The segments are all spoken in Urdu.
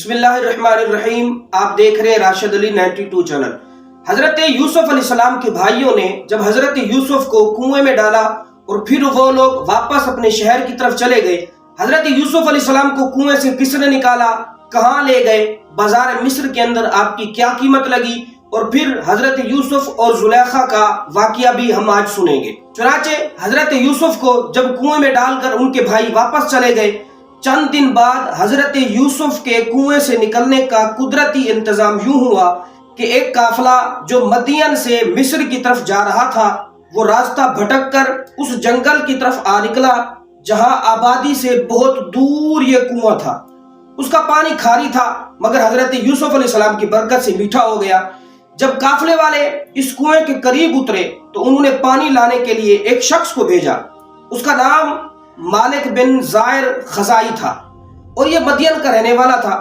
بسم اللہ الرحمن الرحیم. آپ دیکھ رہے ہیں راشد علی 92 چینل. حضرت یوسف علیہ السلام کے بھائیوں نے جب حضرت یوسف کو کنویں میں ڈالا اور پھر وہ لوگ واپس اپنے شہر کی طرف چلے گئے. حضرت یوسف علیہ السلام کو کنویں سے کس نے نکالا, کہاں لے گئے, بازار مصر کے اندر آپ کی کیا قیمت لگی, اور پھر حضرت یوسف اور زلیخا کا واقعہ بھی ہم آج سنیں گے. چنانچہ حضرت یوسف کو جب کنویں میں ڈال کر ان کے بھائی واپس چلے گئے, چند دن بعد حضرت یوسف کے کنویں سے نکلنے کا قدرتی انتظام یوں ہوا کہ ایک قافلہ جو مدین سے مصر کی طرف جا رہا تھا وہ راستہ بھٹک کر اس جنگل کی طرف آ نکلا جہاں آبادی سے بہت دور یہ کنواں تھا. اس کا پانی کھاری تھا مگر حضرت یوسف علیہ السلام کی برکت سے میٹھا ہو گیا. جب قافلے والے اس کنویں کے قریب اترے تو انہوں نے پانی لانے کے لیے ایک شخص کو بھیجا. اس کا نام مالک بن زائر خزائی تھا اور یہ مدین کا رہنے والا تھا.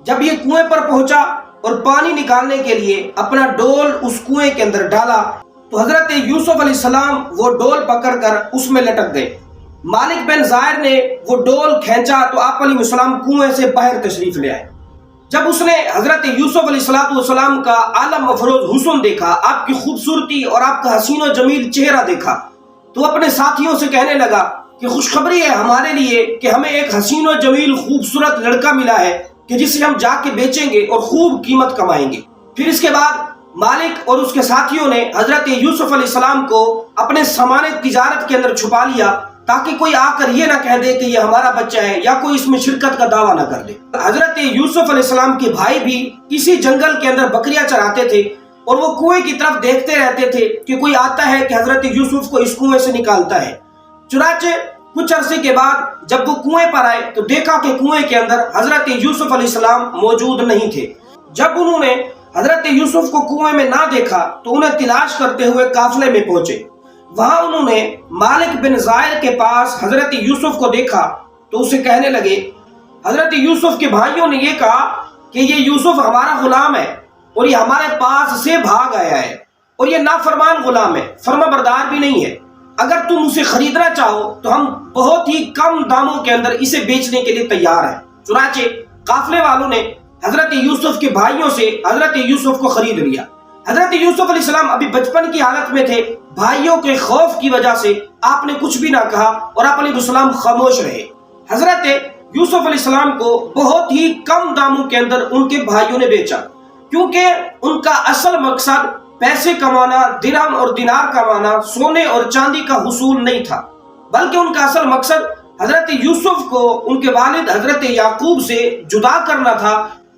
جب یہ کنویں پر پہنچا اور پانی نکالنے کے لیے اپنا ڈول اس کنویں کے اندر ڈالا تو حضرت یوسف علیہ السلام وہ ڈول پکڑ کر اس میں لٹک گئے. مالک بن زائر نے وہ ڈول کھینچا تو آپ علیہ السلام کنویں سے باہر تشریف لے آئے. جب اس نے حضرت یوسف علیہ السلام کا عالم افروز حسن دیکھا, آپ کی خوبصورتی اور آپ کا حسین و جمیل چہرہ دیکھا, تو اپنے ساتھیوں سے کہنے لگا کہ خوشخبری ہے ہمارے لیے کہ ہمیں ایک حسین و جمیل خوبصورت لڑکا ملا ہے کہ جسے ہم جا کے بیچیں گے اور خوب قیمت کمائیں گے. پھر اس کے بعد مالک اور اس کے ساتھیوں نے حضرت یوسف علیہ السلام کو اپنے سامان تجارت کے اندر چھپا لیا تاکہ کوئی آ کر یہ نہ کہہ دے کہ یہ ہمارا بچہ ہے یا کوئی اس میں شرکت کا دعویٰ نہ کر دے. حضرت یوسف علیہ السلام کے بھائی بھی اسی جنگل کے اندر بکریاں چراتے تھے اور وہ کنویں کی طرف دیکھتے رہتے تھے کہ کوئی آتا ہے کہ حضرت یوسف کو اس کنویں سے نکالتا ہے. چنانچہ کچھ عرصے کے بعد جب وہ کنویں پر آئے تو دیکھا کہ کنویں کے اندر حضرت یوسف علیہ السلام موجود نہیں تھے. جب انہوں نے حضرت یوسف کو کنویں میں نہ دیکھا تو انہیں تلاش کرتے ہوئے قافلے میں پہنچے. وہاں انہوں نے مالک بن زائر کے پاس حضرت یوسف کو دیکھا تو اسے کہنے لگے. حضرت یوسف کے بھائیوں نے یہ کہا کہ یہ یوسف ہمارا غلام ہے اور یہ ہمارے پاس سے بھاگ آیا ہے اور یہ نافرمان غلام ہے, فرما بردار بھی نہیں ہے. اگر تم اسے خریدنا چاہو تو ہم بہت ہی کم داموں کے اندر اسے بیچنے کے لیے تیار ہیں. چنانچہ قافلے والوں نے حضرت یوسف کے بھائیوں سے حضرت یوسف کو خرید لیا. حضرت یوسف علیہ السلام ابھی بچپن کی حالت میں تھے. بھائیوں کے خوف کی وجہ سے آپ نے کچھ بھی نہ کہا اور آپ علیہ السلام خاموش رہے. حضرت یوسف علیہ السلام کو بہت ہی کم داموں کے اندر ان کے بھائیوں نے بیچا کیونکہ ان کا اصل مقصد پیسے کمانا, درہم اور دینار کمانا, سونے اور چاندی کا حصول نہیں تھا, بلکہ ان کا اصل مقصد حضرت یوسف کو ان کے والد حضرت یعقوب سے جدا کرنا تھا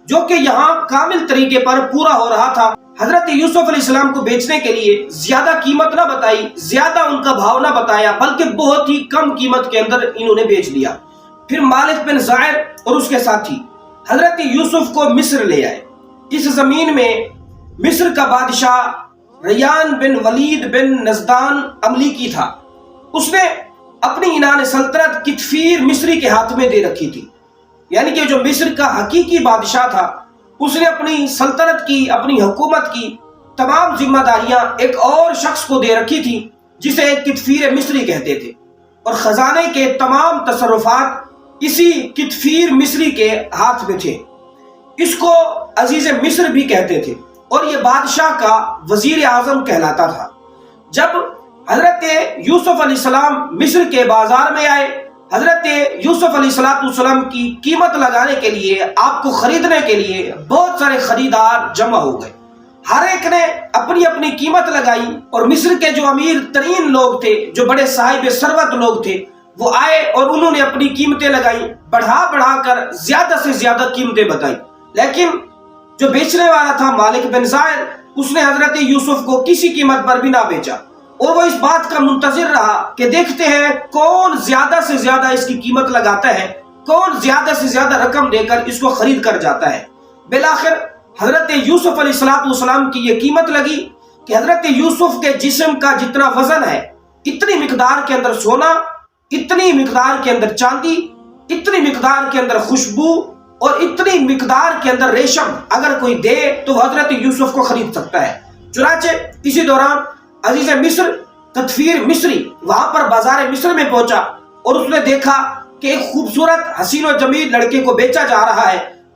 جو کہ یہاں کامل طریقے پر پورا ہو رہا تھا. حضرت یوسف علیہ السلام کو بیچنے کے لیے زیادہ قیمت نہ بتائی, زیادہ ان کا بھاؤ نہ بتایا, بلکہ بہت ہی کم قیمت کے اندر انہوں نے بیچ لیا. پھر مالک بن زائر اور اس کے ساتھی حضرت یوسف کو مصر لے آئے. اس زمین میں مصر کا بادشاہ ریان بن ولید بن نزدان املیکی تھا. اس نے اپنی عنان سلطنت کتفیر مصری کے ہاتھ میں دے رکھی تھی, یعنی کہ جو مصر کا حقیقی بادشاہ تھا اس نے اپنی سلطنت کی, اپنی حکومت کی تمام ذمہ داریاں ایک اور شخص کو دے رکھی تھی جسے کتفیر مصری کہتے تھے, اور خزانے کے تمام تصرفات اسی کتفیر مصری کے ہاتھ میں تھے. اس کو عزیز مصر بھی کہتے تھے اور یہ بادشاہ کا وزیر اعظم کہلاتا تھا. جب حضرت یوسف علیہ السلام مصر کے بازار میں آئے, حضرت یوسف علیہ السلام کی قیمت لگانے کے لیے, آپ کو خریدنے کے لیے بہت سارے خریدار جمع ہو گئے. ہر ایک نے اپنی اپنی قیمت لگائی اور مصر کے جو امیر ترین لوگ تھے, جو بڑے صاحب ثروت لوگ تھے, وہ آئے اور انہوں نے اپنی قیمتیں لگائی, بڑھا بڑھا کر زیادہ سے زیادہ قیمتیں بتائی. لیکن جو بیچنے والا تھا مالک بن زائر, اس نے حضرت یوسف کو کسی قیمت پر بھی نہ بیچا اور وہ اس بات کا منتظر رہا کہ دیکھتے ہیں کون زیادہ سے زیادہ اس کی قیمت لگاتا ہے, کون زیادہ سے زیادہ رقم دے کر اس کو خرید کر جاتا ہے. بالآخر حضرت یوسف علیہ السلام کی یہ قیمت لگی کہ حضرت یوسف کے جسم کا جتنا وزن ہے اتنی مقدار کے اندر سونا, اتنی مقدار کے اندر چاندی, اتنی مقدار کے اندر خوشبو اور اتنی مقدار کے اندر ریشم اگر کوئی دے تو حضرت یوسف کو خرید سکتا ہے. چنانچہ اسی دوران عزیز مصر کتفیر مصری وہاں پر بازار مصر میں پہنچا اور اس نے دیکھا کہ ایک خوبصورت حسین و جمیل لڑکے کو بیچا جا رہا ہے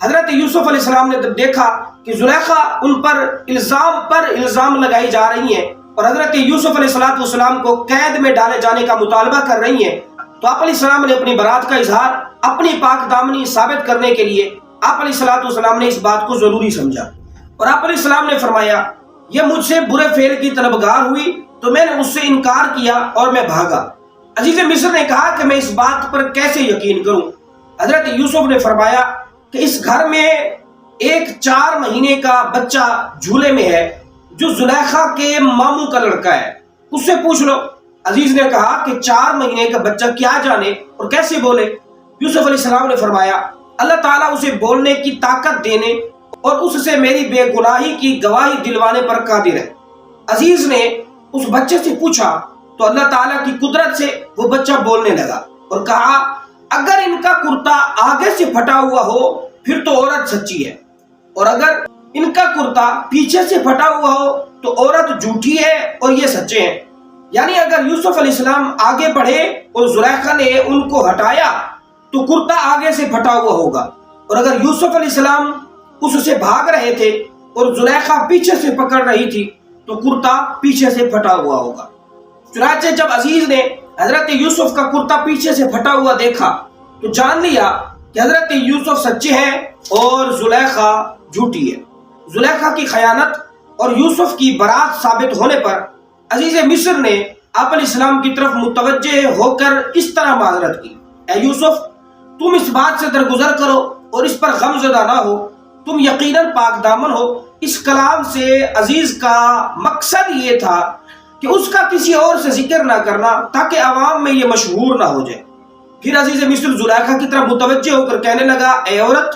حضرت یوسف علیہ السلام نے جب دیکھا کہ زلیخا ان پر الزام لگائی جا رہی ہیں اور حضرت یوسف علیہ السلام کو قید میں ڈالے جانے کا مطالبہ کر رہی ہیں، تو آپ علیہ السلام نے اپنی برات کا اظہار اپنی پاک دامنی ثابت کرنے کے لیے آپ علیہ السلام نے اس بات کو ضروری سمجھا، اور آپ علیہ السلام نے فرمایا یہ مجھ سے برے فعل کی طلبگار ہوئی تو میں نے اس سے انکار کیا اور میں بھاگا۔ عزیز مصر نے کہا کہ میں اس بات پر کیسے یقین کروں؟ حضرت یوسف نے فرمایا کہ اس گھر میں ایک 4 مہینے کا بچہ جھولے میں ہے جو زلیخا کے ماموں کا لڑکا ہے، اس سے پوچھ لو۔ عزیز نے کہا کہ 4 مہینے کا بچہ کیا جانے اور کیسے بولے؟ یوسف علیہ السلام نے فرمایا اللہ تعالیٰ اسے بولنے کی طاقت دینے اور اس سے میری بے گناہی کی گواہی دلوانے پر قادر ہے۔ عزیز نے اس بچے سے پوچھا تو اللہ تعالیٰ کی قدرت سے وہ بچہ بولنے لگا اور کہا اگر ان کا کرتا آگے سے پھٹا ہوا ہو پھر تو عورت سچی ہے، اور اگر ان کا کرتا پیچھے سے پھٹا ہوا ہو تو عورت جھوٹی ہے اور یہ سچے ہیں۔ یعنی اگر یوسف علیہ السلام آگے بڑھے اور زلیخا نے ان کو ہٹایا تو کرتا آگے سے پھٹا ہوا ہوگا، اور اگر یوسف علیہ السلام اس سے بھاگ رہے تھے اور زلیخا پیچھے سے پکڑ رہی تھی تو کرتا پیچھے سے پھٹا ہوا ہوگا۔ چنانچہ جب عزیز نے حضرت یوسف کا کرتا پیچھے سے پھٹا ہوا دیکھا تو جان لیا کہ حضرت یوسف سچے ہیں اور زلیخا جھوٹی ہے۔ زلیخا کی خیانت اور یوسف کی برات ثابت ہونے پر عزیز مصر نے آپ علیہ السلام کی طرف متوجہ ہو کر اس طرح معذرت کی، اے یوسف تم اس بات سے درگزر کرو اور اس پر غم زدہ نہ ہو، تم یقیناً پاک دامن ہو۔ اس کلام سے عزیز کا مقصد یہ تھا کہ اس کا کسی اور سے ذکر نہ کرنا تاکہ عوام میں یہ مشہور نہ ہو جائے۔ پھر عزیز مصر زلیخا کی طرف متوجہ ہو کر کہنے لگا اے عورت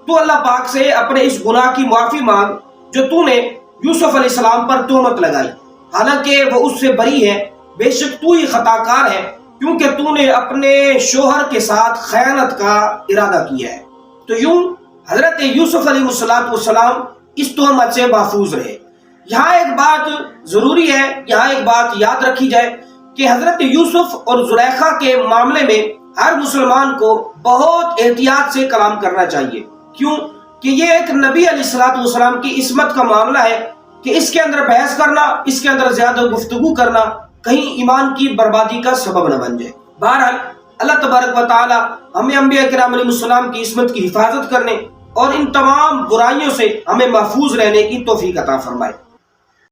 تو اللہ پاک سے اپنے اس گناہ کی معافی مانگ جو تو نے یوسف علیہ السلام پر تہمت لگائی، حالانکہ وہ اس سے بری ہے، بے شک تو ہی خطا کار ہے کیونکہ تو نے اپنے شوہر کے ساتھ خیانت کا ارادہ کیا ہے۔ تو یوں حضرت یوسف علیہ السلام اس تہمت سے محفوظ رہے۔ یہاں ایک بات ضروری ہے، یہاں ایک بات یاد رکھی جائے کہ حضرت یوسف اور زلیخا کے معاملے میں ہر مسلمان کو بہت احتیاط سے کلام کرنا چاہیے۔ کیوں کہ یہ ایک نبی علیہ السلام کی عصمت کا معاملہ ہے کہ اس کے اندر بحث کرنا، اس کے اندر زیادہ گفتگو کرنا کہیں ایمان کی بربادی کا سبب نہ بن جائے۔ بہرحال اللہ تبارک و تعالی ہمیں انبیاء کرام علیہ السلام کی عصمت کی حفاظت کرنے اور ان تمام برائیوں سے ہمیں محفوظ رہنے کی توفیق عطا فرمائے۔